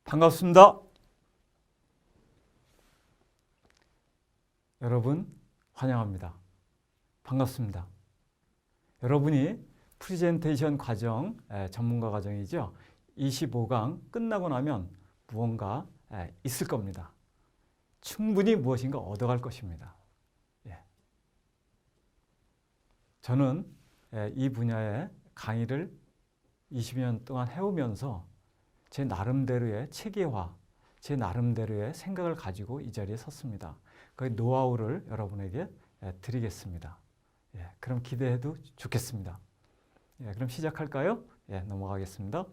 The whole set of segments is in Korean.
반갑습니다. 여러분 환영합니다. 반갑습니다. 여러분이 프레젠테이션 과정, 전문가 과정이죠. 25강 끝나고 나면 무언가 있을 겁니다. 충분히 무엇인가 얻어갈 것입니다. 저는 이 분야의 강의를 20년 동안 해오면서 제 나름대로의 체계화, 제 나름대로의 생각을 가지고 이 자리에 섰습니다. 그 노하우를 여러분에게 드리겠습니다. 그럼 기대해도 좋겠습니다. 그럼 시작할까요? 넘어가겠습니다.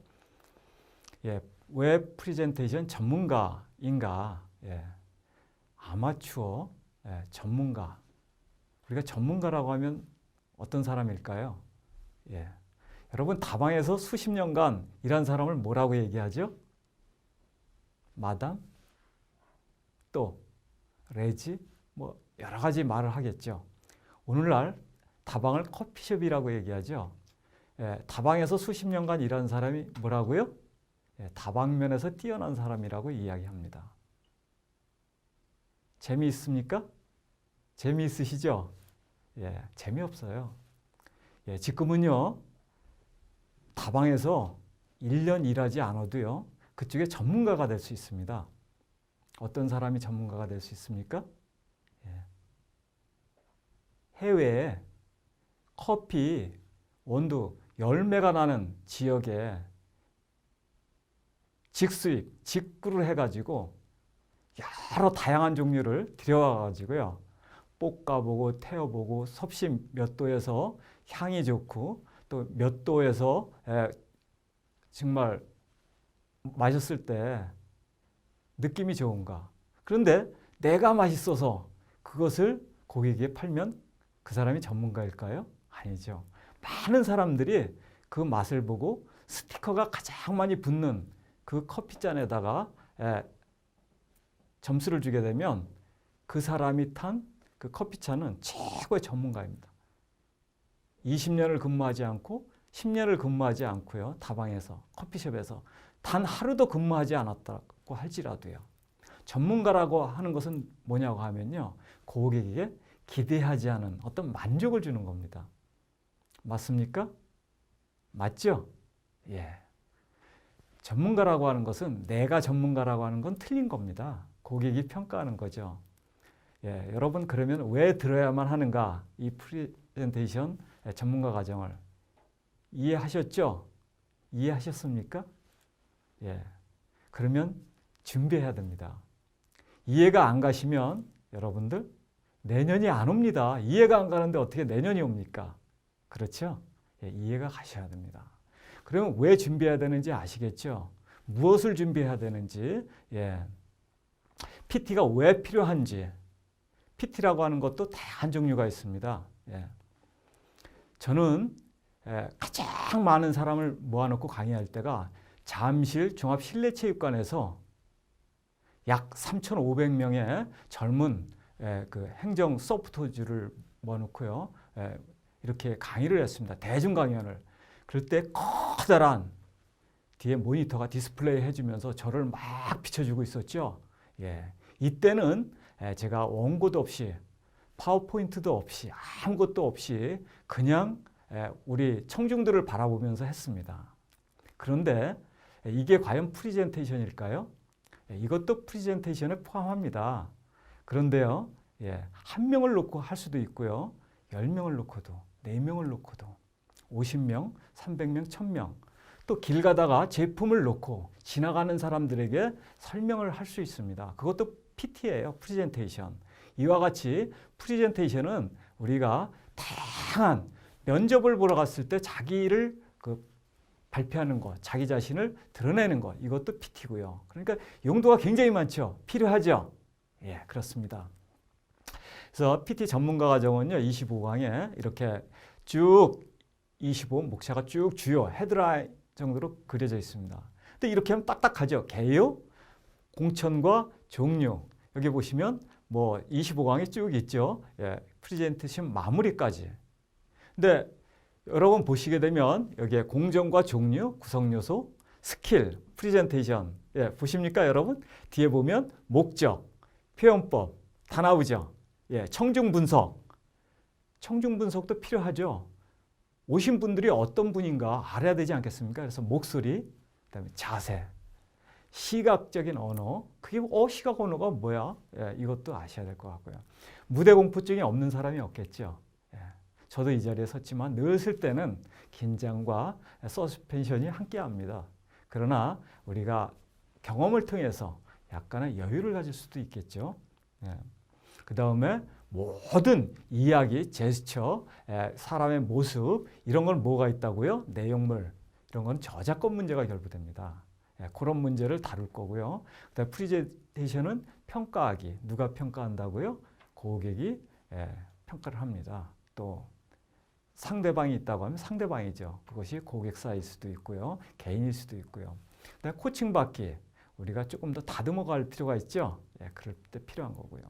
왜 프레젠테이션 전문가인가? 아마추어 전문가. 우리가 전문가라고 하면 어떤 사람일까요? 여러분 다방에서 수십 년간 일한 사람을 뭐라고 얘기하죠? 마담, 또 레지, 뭐 여러 가지 말을 하겠죠. 오늘날 다방을 커피숍이라고 얘기하죠. 다방에서 수십 년간 일한 사람이 뭐라고요? 다방면에서 뛰어난 사람이라고 이야기합니다. 재미있습니까? 재미있으시죠? 재미없어요. 지금은요. 다방에서 1년 일하지 않아도요. 그쪽에 전문가가 될 수 있습니다. 어떤 사람이 전문가가 될 수 있습니까? 해외에 커피 원두 열매가 나는 지역에 직수입, 직구를 해가지고 여러 다양한 종류를 들여와가지고요. 볶아보고 태워보고 섭씨 몇 도에서 향이 좋고 또 몇 도에서 정말 마셨을 때 느낌이 좋은가. 그런데 내가 맛있어서 그것을 고객에게 팔면 그 사람이 전문가일까요? 아니죠. 많은 사람들이 그 맛을 보고 스티커가 가장 많이 붙는 그 커피잔에다가 점수를 주게 되면 그 사람이 탄 그 커피차는 최고의 전문가입니다. 20년을 근무하지 않고 10년을 근무하지 않고요. 다방에서 커피숍에서 단 하루도 근무하지 않았다고 할지라도요. 전문가라고 하는 것은 뭐냐고 하면요. 고객에게 기대하지 않은 어떤 만족을 주는 겁니다. 맞습니까? 맞죠? 전문가라고 하는 것은 내가 전문가라고 하는 건 틀린 겁니다. 고객이 평가하는 거죠. 여러분 그러면 왜 들어야만 하는가? 이 프레젠테이션 전문가 과정을 이해하셨죠? 이해하셨습니까? 그러면 준비해야 됩니다. 이해가 안 가시면 여러분들 내년이 안 옵니다. 이해가 안 가는데 어떻게 내년이 옵니까? 그렇죠? 이해가 가셔야 됩니다. 그러면 왜 준비해야 되는지 아시겠죠? 무엇을 준비해야 되는지, PT가 왜 필요한지, PT라고 하는 것도 다양한 종류가 있습니다. 저는 가장 많은 사람을 모아놓고 강의할 때가 잠실 종합실내체육관에서 약 3,500명의 젊은 그 행정 소프트웨어를 모아놓고요. 이렇게 강의를 했습니다. 대중 강연을. 그럴 때 커다란 뒤에 모니터가 디스플레이 해주면서 저를 막 비춰주고 있었죠. 이때는 제가 원고도 없이 파워포인트도 없이 아무것도 없이 그냥 우리 청중들을 바라보면서 했습니다. 그런데 이게 과연 프레젠테이션일까요? 이것도 프레젠테이션에 포함합니다. 그런데요, 한 명을 놓고 할 수도 있고요. 10명을 놓고도, 4명을 놓고도, 50명, 300명, 1000명. 또 길 가다가 제품을 놓고 지나가는 사람들에게 설명을 할 수 있습니다. 그것도 PT예요. 프레젠테이션. 이와 같이 프레젠테이션은 우리가 다양한 면접을 보러 갔을 때 자기를 발표하는 것, 자기 자신을 드러내는 것, 이것도 PT고요. 그러니까 용도가 굉장히 많죠. 필요하죠. 그렇습니다. 그래서 PT 전문가 과정은요, 25강에 이렇게 쭉 25 목차가 쭉 주요 헤드라인 정도로 그려져 있습니다. 근데 이렇게 하면 딱딱하죠. 개요, 공천과 종류. 여기 보시면 뭐 25강이 쭉 있죠. 프레젠테이션 마무리까지. 근데 여러분 보시게 되면 여기에 공정과 종류, 구성 요소, 스킬, 프레젠테이션 예, 보십니까, 여러분? 뒤에 보면 목적, 표현법 다 나오죠. 예, 청중 분석. 청중 분석도 필요하죠. 오신 분들이 어떤 분인가 알아야 되지 않겠습니까? 그래서 목소리, 그다음에 자세, 시각적인 언어. 그게 시각 언어가 뭐야? 예, 이것도 아셔야 될 것 같고요. 무대 공포증이 없는 사람이 없겠죠. 예, 저도 이 자리에 섰지만 늘 쓸 때는 긴장과 서스펜션이 함께합니다. 그러나 우리가 경험을 통해서 약간의 여유를 가질 수도 있겠죠. 예. 그 다음에 모든 이야기, 제스처, 사람의 모습 이런 건 뭐가 있다고요? 내용물 이런 건 저작권 문제가 결부됩니다. 그런 문제를 다룰 거고요. 그다음에 프레젠테이션은 평가하기. 누가 평가한다고요? 고객이 평가를 합니다. 또 상대방이 있다고 하면 상대방이죠. 그것이 고객사일 수도 있고요. 개인일 수도 있고요. 그다음에 코칭받기. 우리가 조금 더 다듬어 갈 필요가 있죠. 그럴 때 필요한 거고요.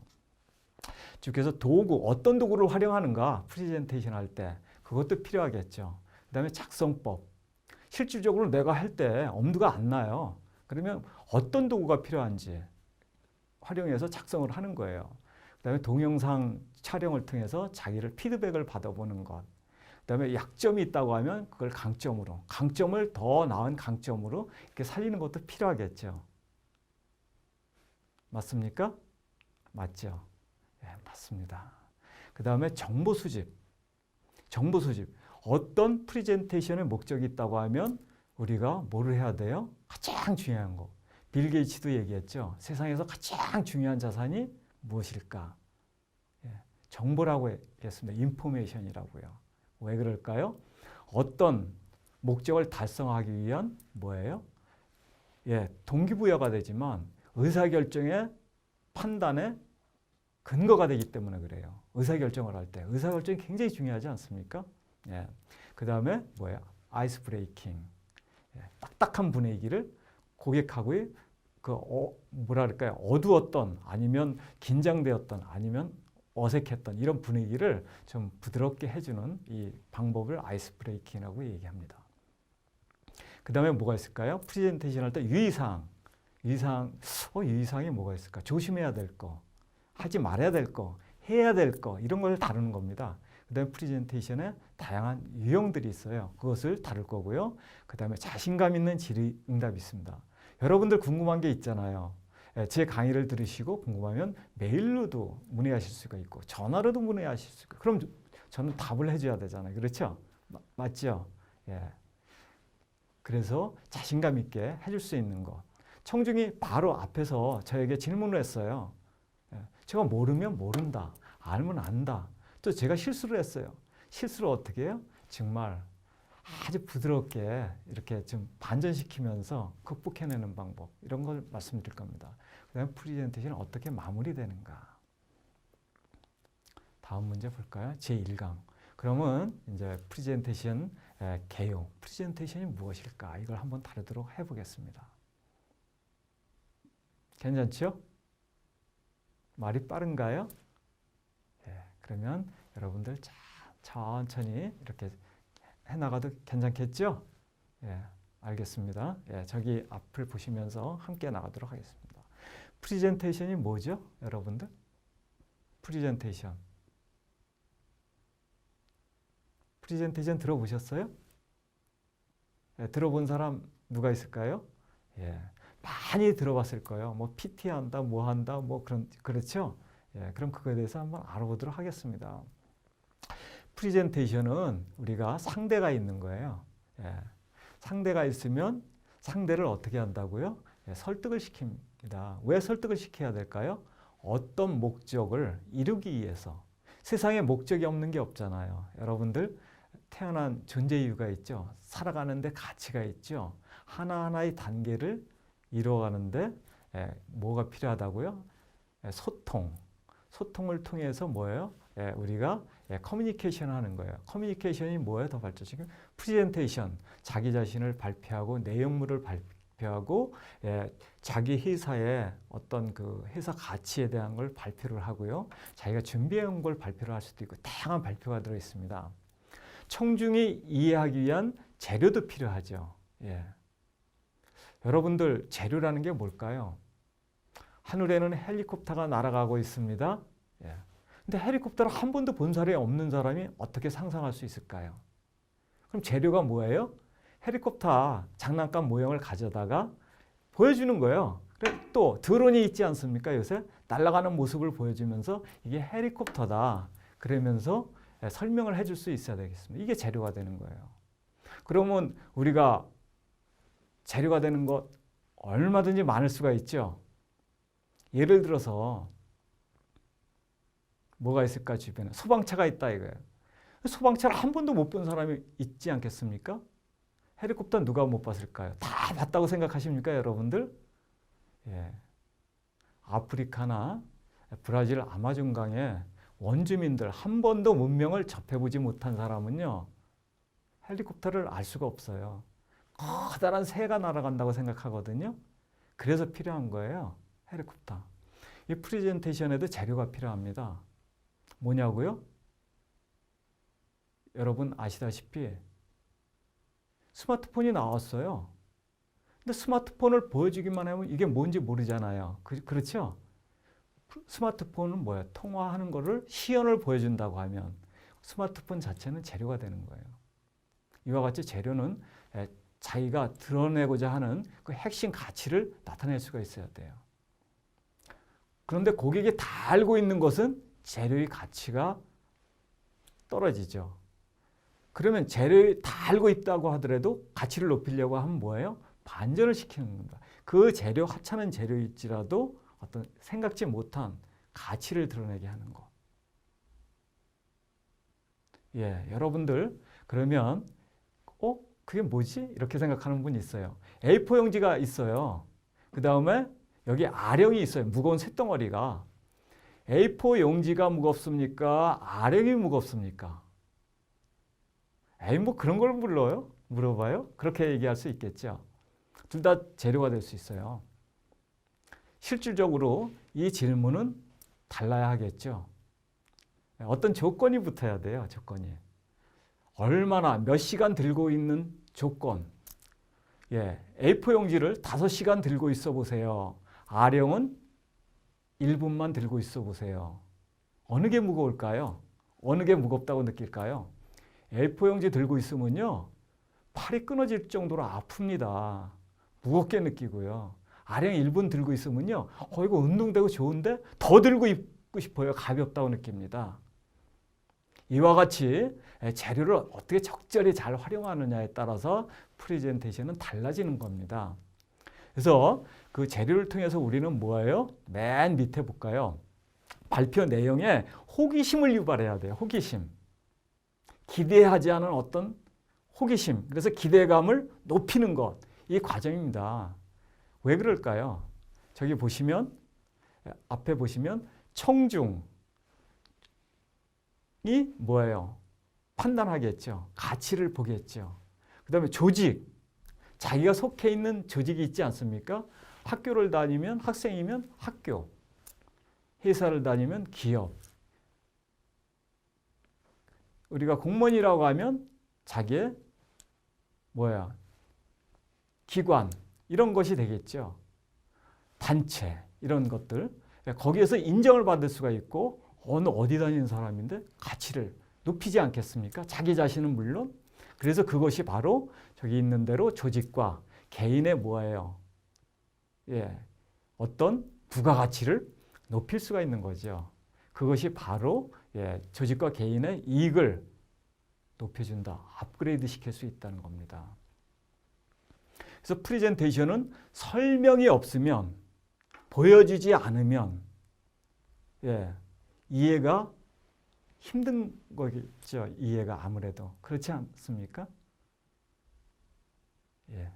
그래서 도구, 어떤 도구를 활용하는가 프레젠테이션 할 때 그것도 필요하겠죠. 그다음에 작성법. 실질적으로 내가 할 때 엄두가 안 나요. 그러면 어떤 도구가 필요한지 활용해서 작성을 하는 거예요. 그다음에 동영상 촬영을 통해서 자기를 피드백을 받아보는 것. 그다음에 약점이 있다고 하면 그걸 강점으로, 강점을 더 나은 강점으로 이렇게 살리는 것도 필요하겠죠. 맞습니까? 맞죠? 네, 맞습니다. 그 다음에 정보 수집. 정보 수집. 어떤 프레젠테이션의 목적이 있다고 하면 우리가 뭐를 해야 돼요? 가장 중요한 거. 빌 게이츠도 얘기했죠. 세상에서 가장 중요한 자산이 무엇일까? 정보라고 했습니다. 인포메이션이라고요. 왜 그럴까요? 어떤 목적을 달성하기 위한 뭐예요? 동기부여가 되지만 의사결정의 판단의 근거가 되기 때문에 그래요. 의사결정을 할 때. 의사결정이 굉장히 중요하지 않습니까? 그 다음에 뭐예요? 아이스 브레이킹. 딱딱한 분위기를 고객하고의 뭐랄까요? 어두웠던 아니면 긴장되었던 아니면 어색했던 이런 분위기를 좀 부드럽게 해주는 이 방법을 아이스 브레이킹이라고 얘기합니다. 그 다음에 뭐가 있을까요? 프레젠테이션 할 때 유의사항. 유의사항이 뭐가 있을까? 조심해야 될 거, 하지 말아야 될 거, 해야 될 거 이런 걸 다루는 겁니다. 그 다음에 프레젠테이션에 다양한 유형들이 있어요. 그것을 다룰 거고요. 그 다음에 자신감 있는 질의응답이 있습니다. 여러분들 궁금한 게 있잖아요. 제 강의를 들으시고 궁금하면 메일로도 문의하실 수가 있고 전화로도 문의하실 수 있고 그럼 저는 답을 해줘야 되잖아요. 그렇죠? 맞죠? 그래서 자신감 있게 해줄 수 있는 것. 청중이 바로 앞에서 저에게 질문을 했어요. 제가 모르면 모른다. 알면 안다. 또 제가 실수를 했어요. 실수를 어떻게 해요? 정말 아주 부드럽게 이렇게 좀 반전시키면서 극복해내는 방법 이런 걸 말씀드릴 겁니다. 그 다음에 프레젠테이션은 어떻게 마무리되는가. 다음 문제 볼까요? 제1강. 그러면 이제 프레젠테이션 개요. 프레젠테이션이 무엇일까? 이걸 한번 다루도록 해보겠습니다. 괜찮죠? 말이 빠른가요? 그러면 여러분들 천천히 이렇게 해나가도 괜찮겠죠? 알겠습니다. 저기 앞을 보시면서 함께 나가도록 하겠습니다. 프레젠테이션이 뭐죠? 여러분들? 프레젠테이션 들어보셨어요? 들어본 사람 누가 있을까요? 많이 들어봤을 거예요. 뭐 PT 한다, 뭐 한다, 뭐 그렇죠? 그럼 그거에 대해서 한번 알아보도록 하겠습니다. 프레젠테이션은 우리가 상대가 있는 거예요. 상대가 있으면 상대를 어떻게 한다고요? 설득을 시킵니다. 왜 설득을 시켜야 될까요? 어떤 목적을 이루기 위해서. 세상에 목적이 없는 게 없잖아요. 여러분들 태어난 존재 이유가 있죠. 살아가는데 가치가 있죠. 하나하나의 단계를 이루어가는데 뭐가 필요하다고요? 소통을 통해서 뭐예요? 우리가 커뮤니케이션을 하는 거예요. 커뮤니케이션이 뭐예요? 더 발전시키면 프레젠테이션, 자기 자신을 발표하고 내용물을 발표하고 자기 회사의 어떤 그 회사 가치에 대한 걸 발표를 하고요. 자기가 준비해온 걸 발표를 할 수도 있고 다양한 발표가 들어 있습니다. 청중이 이해하기 위한 재료도 필요하죠. 여러분들 재료라는 게 뭘까요? 하늘에는 헬리콥터가 날아가고 있습니다. 예. 근데 헬리콥터를 한 번도 본 사람이 없는 사람이 어떻게 상상할 수 있을까요? 그럼 재료가 뭐예요? 헬리콥터 장난감 모형을 가져다가 보여주는 거예요. 또 드론이 있지 않습니까? 요새 날아가는 모습을 보여주면서 이게 헬리콥터다. 그러면서 설명을 해줄 수 있어야 되겠습니다. 이게 재료가 되는 거예요. 그러면 우리가 재료가 되는 것 얼마든지 많을 수가 있죠. 예를 들어서 뭐가 있을까 주변에 소방차가 있다 이거예요. 소방차를 한 번도 못 본 사람이 있지 않겠습니까? 헬리콥터 누가 못 봤을까요? 다 봤다고 생각하십니까, 여러분들? 예. 아프리카나 브라질 아마존강의 원주민들 한 번도 문명을 접해보지 못한 사람은요, 헬리콥터를 알 수가 없어요. 커다란 새가 날아간다고 생각하거든요. 그래서 필요한 거예요, 헬리콥터. 이 프레젠테이션에도 재료가 필요합니다. 뭐냐고요? 여러분 아시다시피 스마트폰이 나왔어요. 근데 스마트폰을 보여주기만 하면 이게 뭔지 모르잖아요. 그렇죠? 스마트폰은 뭐예요? 통화하는 거를 시연을 보여준다고 하면 스마트폰 자체는 재료가 되는 거예요. 이와 같이 재료는 자기가 드러내고자 하는 그 핵심 가치를 나타낼 수가 있어야 돼요. 그런데 고객이 다 알고 있는 것은 재료의 가치가 떨어지죠. 그러면 재료를 다 알고 있다고 하더라도 가치를 높이려고 하면 뭐예요? 반전을 시키는 겁니다. 그 재료, 하찮은 재료일지라도 어떤 생각지 못한 가치를 드러내게 하는 것. 예, 여러분들 그러면 그게 뭐지? 이렇게 생각하는 분이 있어요. A4 용지가 있어요. 그 다음에 여기 아령이 있어요. 무거운 쇳덩어리가. A4 용지가 무겁습니까? 아령이 무겁습니까? 에이, 뭐 그런 걸 물어봐요? 그렇게 얘기할 수 있겠죠. 둘 다 재료가 될 수 있어요. 실질적으로 이 질문은 달라야 하겠죠. 어떤 조건이 붙어야 돼요. 조건이. 얼마나 몇 시간 들고 있는 조건. 예, A4 용지를 5시간 들고 있어 보세요. 아령은 1분만 들고 있어 보세요. 어느 게 무거울까요? 어느 게 무겁다고 느낄까요? A4 용지 들고 있으면요, 팔이 끊어질 정도로 아픕니다. 무겁게 느끼고요. 아령 1분 들고 있으면요, 이거 운동되고 좋은데 더 들고 있고 싶어요. 가볍다고 느낍니다. 이와 같이 재료를 어떻게 적절히 잘 활용하느냐에 따라서 프레젠테이션은 달라지는 겁니다. 그래서 그 재료를 통해서 우리는 뭐예요? 맨 밑에 볼까요? 발표 내용에 호기심을 유발해야 돼요. 호기심. 기대하지 않은 어떤 호기심. 그래서 기대감을 높이는 것. 이 과정입니다. 왜 그럴까요? 저기 보시면, 앞에 보시면 청중이 뭐예요? 판단하겠죠. 가치를 보겠죠. 그 다음에 조직. 자기가 속해 있는 조직이 있지 않습니까? 학교를 다니면 학생이면 학교. 회사를 다니면 기업. 우리가 공무원이라고 하면 자기의 기관 이런 것이 되겠죠. 단체 이런 것들. 거기에서 인정을 받을 수가 있고 어디 다니는 사람인데 가치를 높이지 않겠습니까? 자기 자신은 물론. 그래서 그것이 바로 저기 있는 대로 조직과 개인의 어떤 부가가치를 높일 수가 있는 거죠. 그것이 바로 조직과 개인의 이익을 높여준다. 업그레이드 시킬 수 있다는 겁니다. 그래서 프레젠테이션은 설명이 없으면, 보여주지 않으면 이해가 힘든 거겠죠. 이해가 아무래도. 그렇지 않습니까? 예.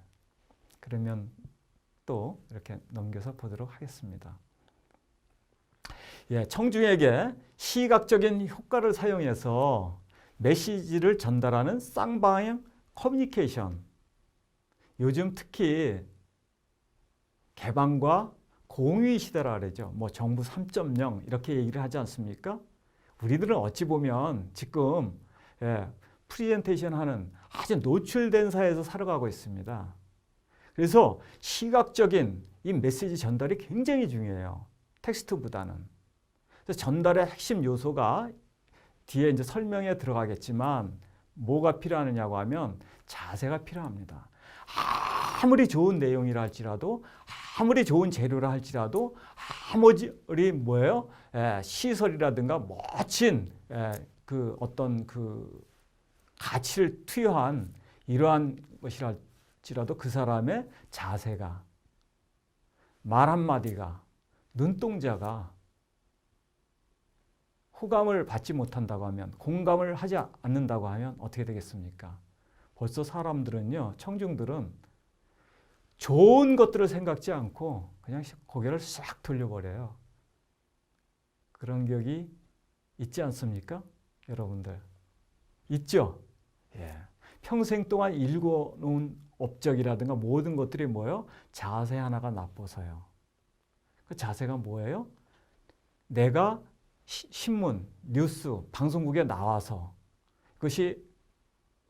그러면 또 이렇게 넘겨서 보도록 하겠습니다. 청중에게 시각적인 효과를 사용해서 메시지를 전달하는 쌍방향 커뮤니케이션. 요즘 특히 개방과 공유의 시대라 그러죠. 정부 3.0 이렇게 얘기를 하지 않습니까? 우리들은 어찌 보면 지금 프레젠테이션 하는 아주 노출된 사회에서 살아가고 있습니다. 그래서 시각적인 이 메시지 전달이 굉장히 중요해요. 텍스트보다는. 그래서 전달의 핵심 요소가 뒤에 이제 설명에 들어가겠지만 뭐가 필요하느냐고 하면 자세가 필요합니다. 아무리 좋은 내용이라 할지라도, 아무리 좋은 재료라 할지라도, 아무리 뭐예요? 시설이라든가 멋진 그 어떤 그 가치를 투여한 이러한 것이랄지라도 그 사람의 자세가, 말 한마디가, 눈동자가 호감을 받지 못한다고 하면, 공감을 하지 않는다고 하면 어떻게 되겠습니까? 벌써 사람들은요, 청중들은 좋은 것들을 생각지 않고 그냥 고개를 싹 돌려버려요. 그런 격이 있지 않습니까? 여러분들. 있죠? 예. 평생 동안 읽어놓은 업적이라든가 모든 것들이 뭐예요? 자세 하나가 나빠서요. 그 자세가 뭐예요? 내가 신문, 뉴스, 방송국에 나와서 그것이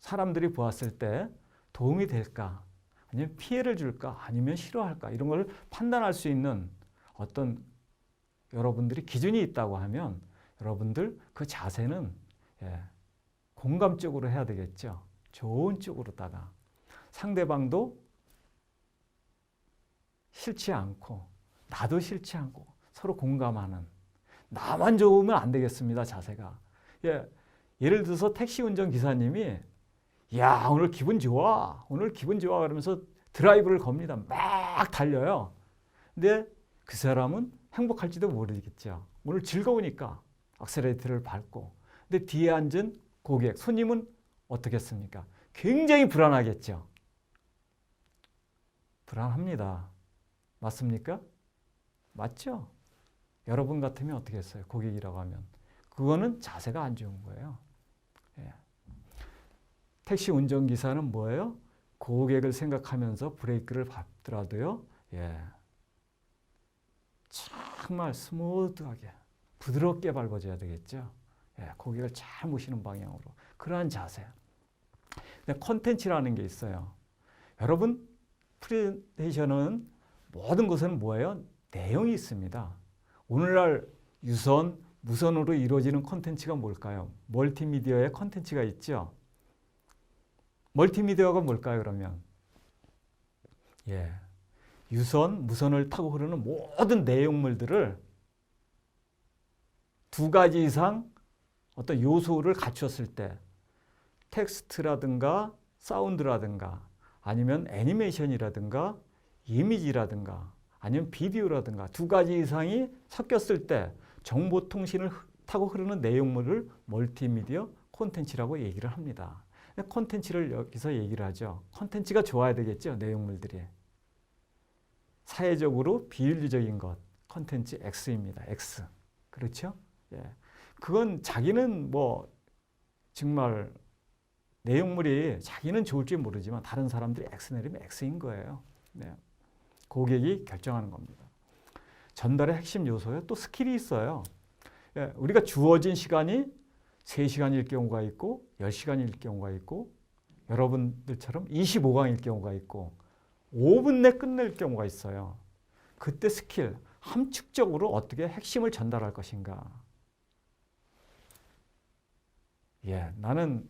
사람들이 보았을 때 도움이 될까? 아니면 피해를 줄까? 아니면 싫어할까? 이런 걸 판단할 수 있는 어떤 여러분들이 기준이 있다고 하면 여러분들 그 자세는 공감적으로 해야 되겠죠. 좋은 쪽으로다가 상대방도 싫지 않고 나도 싫지 않고 서로 공감하는, 나만 좋으면 안 되겠습니다. 자세가. 예를 들어서 택시 운전 기사님이 야, 오늘 기분 좋아. 오늘 기분 좋아. 그러면서 드라이브를 겁니다. 막 달려요. 근데 그 사람은 행복할지도 모르겠죠. 오늘 즐거우니까 악셀레이터를 밟고. 근데 뒤에 앉은 고객, 손님은 어떻겠습니까? 굉장히 불안하겠죠. 불안합니다. 맞습니까? 맞죠? 여러분 같으면 어떻게 했어요? 고객이라고 하면. 그거는 자세가 안 좋은 거예요. 예. 택시 운전기사는 뭐예요? 고객을 생각하면서 브레이크를 밟더라도요. 정말 스무드하게 부드럽게 밟아줘야 되겠죠. 고객을 잘 모시는 방향으로. 그러한 자세. 근데 콘텐츠라는 게 있어요. 여러분 프레젠테이션은 모든 것은 뭐예요? 내용이 있습니다. 오늘날 유선, 무선으로 이루어지는 콘텐츠가 뭘까요? 멀티미디어의 콘텐츠가 있죠. 멀티미디어가 뭘까요, 그러면? 유선, 무선을 타고 흐르는 모든 내용물들을 두 가지 이상 어떤 요소를 갖추었을 때 텍스트라든가 사운드라든가 아니면 애니메이션이라든가 이미지라든가 아니면 비디오라든가 두 가지 이상이 섞였을 때 정보통신을 타고 흐르는 내용물을 멀티미디어 콘텐츠라고 얘기를 합니다. 콘텐츠를 여기서 얘기를 하죠. 콘텐츠가 좋아야 되겠죠. 내용물들이. 사회적으로 비윤리적인 것. 콘텐츠 X입니다. X. 그렇죠? 그건 자기는 뭐 정말 내용물이 자기는 좋을지 모르지만 다른 사람들이 X 내리면 X인 거예요. 고객이 결정하는 겁니다. 전달의 핵심 요소에 또 스킬이 있어요. 우리가 주어진 시간이 3시간일 경우가 있고 10시간일 경우가 있고 여러분들처럼 25강일 경우가 있고 5분 내 끝낼 경우가 있어요. 그때 스킬, 함축적으로 어떻게 핵심을 전달할 것인가. 나는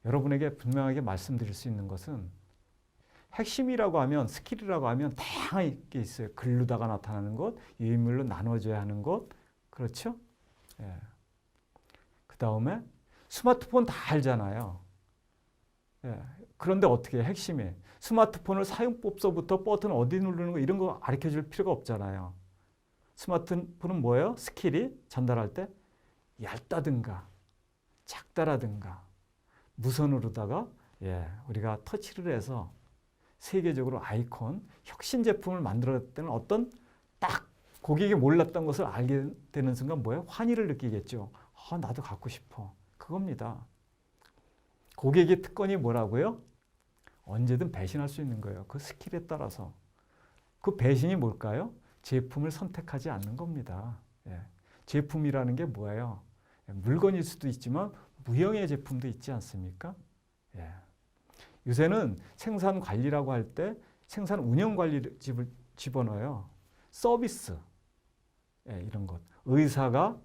여러분에게 분명하게 말씀드릴 수 있는 것은 핵심이라고 하면, 스킬이라고 하면 다양하게 있어요. 글로다가 나타나는 것, 유인물로 나눠줘야 하는 것, 그렇죠? 그 다음에 스마트폰 다 알잖아요. 그런데 어떻게 핵심이 스마트폰을 사용법서부터 버튼 어디 누르는 거 이런 거 가르쳐줄 필요가 없잖아요. 스마트폰은 뭐예요? 스킬이 전달할 때 얇다든가 작다라든가 무선으로다가 우리가 터치를 해서 세계적으로 아이콘, 혁신 제품을 만들었다는 어떤 딱 고객이 몰랐던 것을 알게 되는 순간 뭐예요? 환희를 느끼겠죠. 나도 갖고 싶어. 그겁니다. 고객의 특권이 뭐라고요? 언제든 배신할 수 있는 거예요. 그 스킬에 따라서. 그 배신이 뭘까요? 제품을 선택하지 않는 겁니다. 제품이라는 게 뭐예요? 물건일 수도 있지만 무형의 제품도 있지 않습니까? 요새는 생산 관리라고 할 때 생산 운영 관리를 집어넣어요. 서비스, 이런 것. 의사가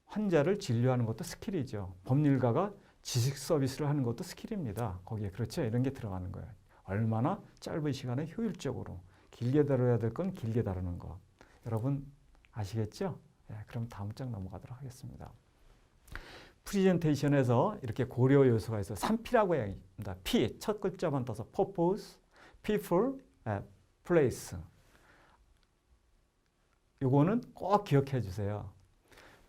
환자를 진료하는 것도 스킬이죠. 법률가가 지식 서비스를 하는 것도 스킬입니다. 거기에 그렇죠. 이런 게 들어가는 거예요. 얼마나 짧은 시간에 효율적으로 길게 다뤄야 될 건 길게 다루는 것. 여러분 아시겠죠? 그럼 다음 장 넘어가도록 하겠습니다. 프리젠테이션에서 이렇게 고려 요소가 있어요. 3P라고 해야 합니다. P, 첫 글자만 떠서 purpose, people, place. 요거는 꼭 기억해 주세요.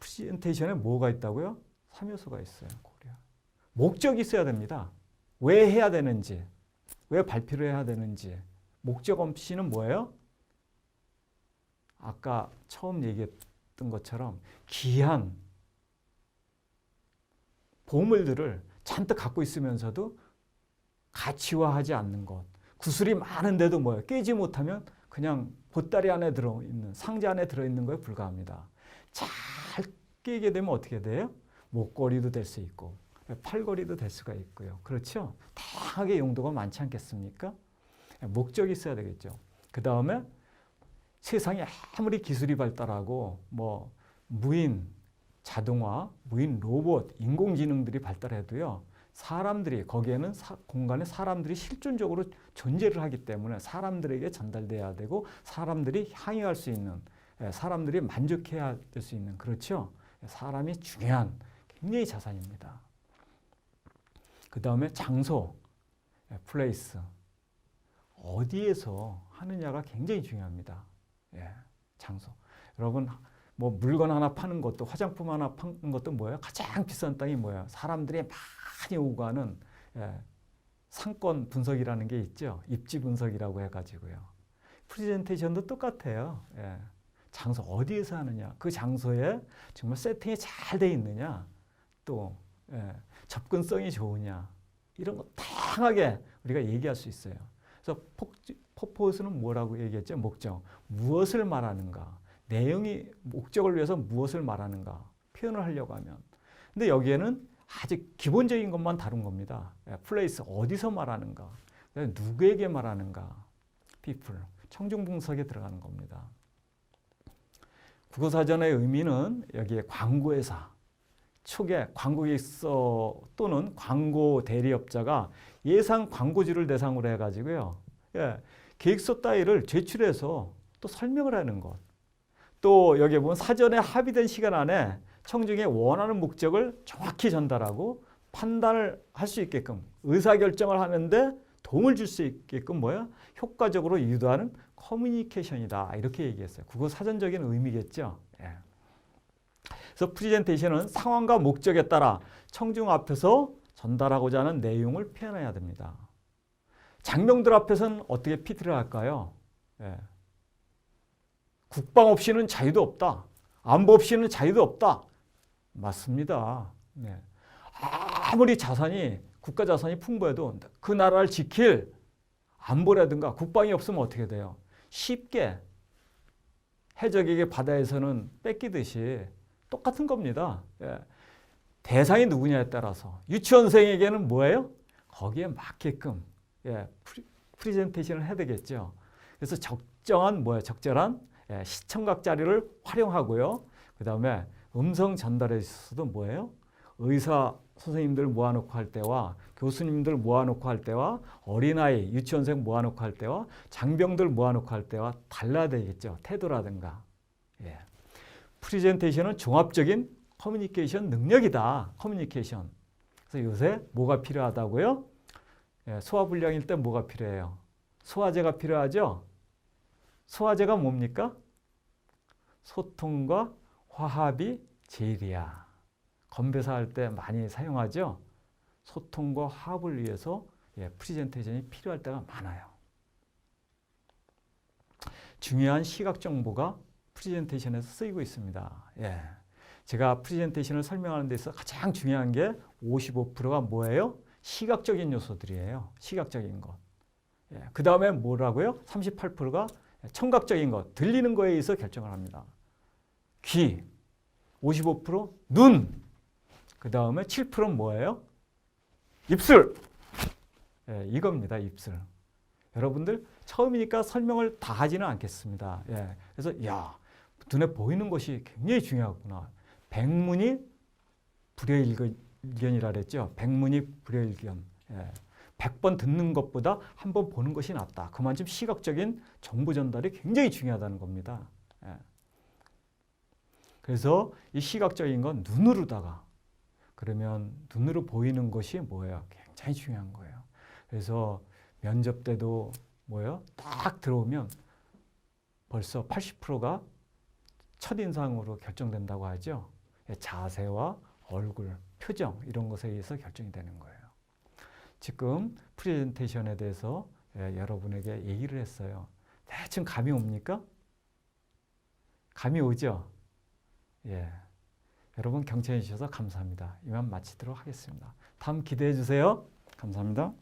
프레젠테이션에 뭐가 있다고요? 3요소가 있어요. 고려. 목적이 있어야 됩니다. 왜 해야 되는지, 왜 발표를 해야 되는지. 목적 없이는 뭐예요? 아까 처음 얘기했던 것처럼 귀한 보물들을 잔뜩 갖고 있으면서도 가치화하지 않는 것. 구슬이 많은데도 뭐예요? 깨지 못하면 그냥 보따리 안에 들어있는, 상자 안에 들어있는 거에 불과합니다. 잘 깨게 되면 어떻게 돼요? 목걸이도 될 수 있고 팔걸이도 될 수가 있고요. 그렇죠? 다양하게 용도가 많지 않겠습니까? 목적이 있어야 되겠죠. 그 다음에 세상이 아무리 기술이 발달하고 뭐 무인 자동화, 무인 로봇, 인공지능들이 발달해도요. 사람들이 거기에는 공간에 사람들이 실존적으로 존재를 하기 때문에 사람들에게 전달돼야 되고 사람들이 향유할 수 있는, 사람들이 만족해야 될 수 있는, 그렇죠? 사람이 중요한 굉장히 자산입니다. 그 다음에 장소, 플레이스. 어디에서 하느냐가 굉장히 중요합니다. 장소. 여러분 뭐 물건 하나 파는 것도, 화장품 하나 파는 것도 뭐예요? 가장 비싼 땅이 뭐예요? 사람들이 많이 오고 가는 상권 분석이라는 게 있죠. 입지 분석이라고 해가지고요. 프레젠테이션도 똑같아요. 장소 어디에서 하느냐, 그 장소에 정말 세팅이 잘 돼 있느냐, 또 접근성이 좋으냐, 이런 거 다양하게 우리가 얘기할 수 있어요. 그래서 퍼포스는 뭐라고 얘기했죠? 목적. 무엇을 말하는가? 내용이 목적을 위해서 무엇을 말하는가? 표현을 하려고 하면. 근데 여기에는 아주 기본적인 것만 다룬 겁니다. 플레이스, 어디서 말하는가? 누구에게 말하는가? people, 청중분석에 들어가는 겁니다. 국어사전의 의미는 여기에 광고회사, 초기에 광고객서 또는 광고 대리업자가 예상 광고주를 대상으로 해가지고요. 계획서 따위를 제출해서 또 설명을 하는 것. 또 여기에 보면 사전에 합의된 시간 안에 청중의 원하는 목적을 정확히 전달하고 판단을 할 수 있게끔, 의사결정을 하는데 도움을 줄 수 있게끔 뭐야? 효과적으로 유도하는 커뮤니케이션이다. 이렇게 얘기했어요. 그거 사전적인 의미겠죠. 그래서 프레젠테이션은 상황과 목적에 따라 청중 앞에서 전달하고자 하는 내용을 표현해야 됩니다. 장병들 앞에서는 어떻게 PT를 할까요? 국방 없이는 자유도 없다. 안보 없이는 자유도 없다. 맞습니다. 아무리 자산이, 국가 자산이 풍부해도 그 나라를 지킬 안보라든가 국방이 없으면 어떻게 돼요? 쉽게 해적에게 바다에서는 뺏기듯이 똑같은 겁니다. 대상이 누구냐에 따라서. 유치원생에게는 뭐예요? 거기에 맞게끔 프레젠테이션을 해야 되겠죠. 그래서 적정한 적절한 시청각 자료를 활용하고요. 그 다음에 음성 전달에 있어서도 뭐예요? 의사 선생님들 모아놓고 할 때와 교수님들 모아놓고 할 때와 어린아이, 유치원생 모아놓고 할 때와 장병들 모아놓고 할 때와 달라야 되겠죠. 태도라든가. 프레젠테이션은 종합적인 커뮤니케이션 능력이다. 커뮤니케이션. 그래서 요새 뭐가 필요하다고요? 소화불량일 때 뭐가 필요해요? 소화제가 필요하죠? 소화제가 뭡니까? 소통과 화합이 제일이야. 건배사 할 때 많이 사용하죠? 소통과 화합을 위해서 프레젠테이션이 필요할 때가 많아요. 중요한 시각 정보가 프레젠테이션에서 쓰이고 있습니다. 제가 프레젠테이션을 설명하는 데 있어서 가장 중요한 게 55%가 뭐예요? 시각적인 요소들이에요. 시각적인 것. 그 다음에 뭐라고요? 38%가 청각적인 것, 들리는 거에 의해서 결정을 합니다. 귀, 55% 눈, 그 다음에 7%는 뭐예요? 입술. 이겁니다. 입술. 여러분들 처음이니까 설명을 다 하지는 않겠습니다. 예. 그래서 야, 눈에 보이는 것이 굉장히 중요하구나. 백문이 불여일견이라 그랬죠. 백문이 불여일견. 예. 100번 듣는 것보다 한 번 보는 것이 낫다. 그만큼 시각적인 정보 전달이 굉장히 중요하다는 겁니다. 예. 그래서 이 시각적인 건 눈으로다가 그러면 눈으로 보이는 것이 뭐예요? 굉장히 중요한 거예요. 그래서 면접 때도 뭐예요? 딱 들어오면 벌써 80%가 첫인상으로 결정된다고 하죠. 자세와 얼굴, 표정 이런 것에 의해서 결정이 되는 거예요. 지금 프레젠테이션에 대해서 여러분에게 얘기를 했어요. 대충 감이 옵니까? 감이 오죠? 예. 여러분 경청해 주셔서 감사합니다. 이만 마치도록 하겠습니다. 다음 기대해 주세요. 감사합니다.